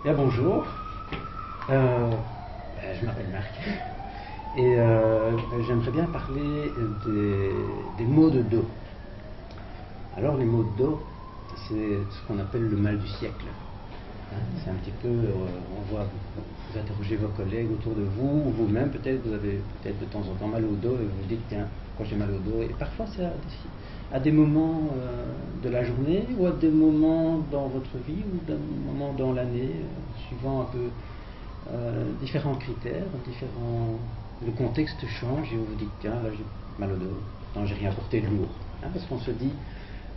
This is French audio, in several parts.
Bien, bonjour, je m'appelle Marc et j'aimerais bien parler des maux de dos. Alors les maux de dos, c'est ce qu'on appelle le mal du siècle. C'est un petit peu, on voit, vous interrogez vos collègues autour de vous, ou vous-même peut-être, vous avez peut-être de temps en temps mal au dos et vous vous dites tiens, pourquoi j'ai mal au dos, et parfois c'est à des moments de la journée ou à des moments dans votre vie ou d'un moment dans l'année, suivant un peu différents critères, le contexte change et vous vous dites tiens, là j'ai mal au dos, non j'ai rien porté de lourd, parce qu'on se dit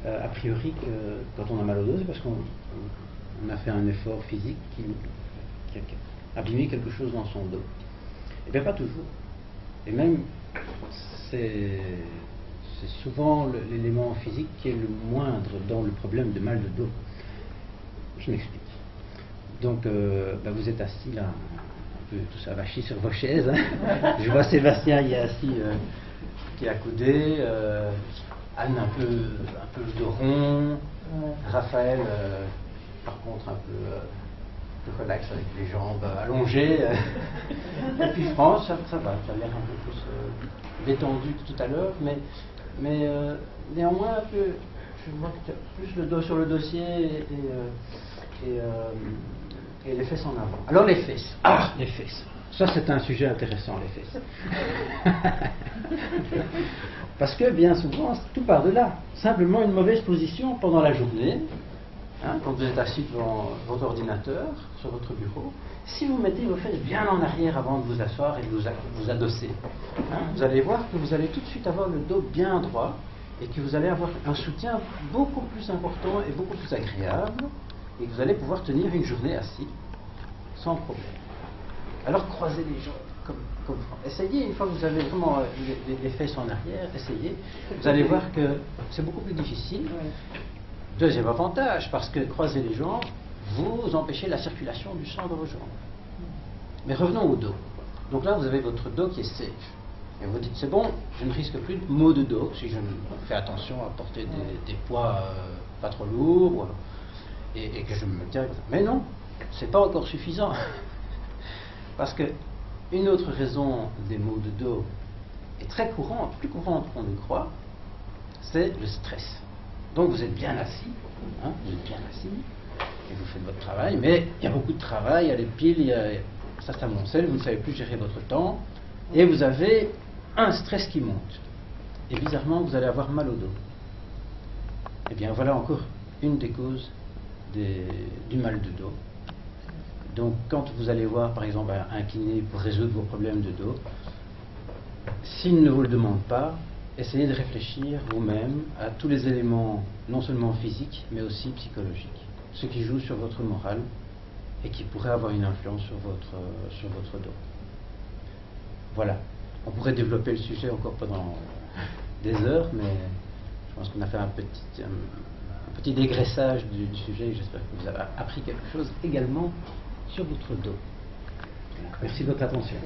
a priori que quand on a mal au dos c'est parce qu'on a fait un effort physique qui a abîmé quelque chose dans son dos. Et bien pas toujours. Et même c'est souvent l'élément physique qui est le moindre dans le problème de mal de dos. Je m'explique. Donc vous êtes assis là, un peu tous avachis sur vos chaises. Je vois Sébastien, il est assis, qui est accoudé, Anne un peu le dos rond, Raphaël par contre un peu relax avec les jambes allongées. Et puis France, ça va, ça a l'air un peu plus détendu que tout à l'heure, mais néanmoins un peu, je vois que tu as plus le dos sur le dossier et les fesses en avant. Alors les fesses, les fesses. Ça c'est un sujet intéressant, les fesses. Parce que bien souvent, tout part de là. Simplement une mauvaise position pendant la journée. Quand vous êtes assis devant votre ordinateur, sur votre bureau, si vous mettez vos fesses bien en arrière avant de vous asseoir et de vous adosser, vous allez voir que vous allez tout de suite avoir le dos bien droit et que vous allez avoir un soutien beaucoup plus important et beaucoup plus agréable et que vous allez pouvoir tenir une journée assis sans problème. Alors croisez les jambes comme essayez, une fois que vous avez vraiment les fesses en arrière, essayez, vous allez voir que c'est beaucoup plus difficile. Deuxième avantage, parce que croiser les jambes, vous empêchez la circulation du sang dans vos jambes. Mais revenons au dos. Donc là, vous avez votre dos qui est safe. Et vous dites, c'est bon, je ne risque plus de maux de dos si je fais attention à porter des poids pas trop lourds et que je me tiens comme ça. Mais non, c'est pas encore suffisant. Parce que une autre raison des maux de dos est très courante, plus courante qu'on ne croit, c'est le stress. Donc vous êtes bien assis, vous êtes bien assis, et vous faites votre travail, mais il y a beaucoup de travail, il y a les piles, ça s'amoncelle, vous ne savez plus gérer votre temps, et vous avez un stress qui monte. Et bizarrement, vous allez avoir mal au dos. Eh bien, voilà encore une des causes du mal de dos. Donc, quand vous allez voir, par exemple, un kiné pour résoudre vos problèmes de dos, s'il ne vous le demande pas, essayez de réfléchir vous-même à tous les éléments, non seulement physiques, mais aussi psychologiques, ce qui joue sur votre morale et qui pourrait avoir une influence sur votre dos. Voilà. On pourrait développer le sujet encore pendant des heures, mais je pense qu'on a fait un petit dégraissage du sujet et j'espère que vous avez appris quelque chose également sur votre dos. Voilà. Merci de votre attention.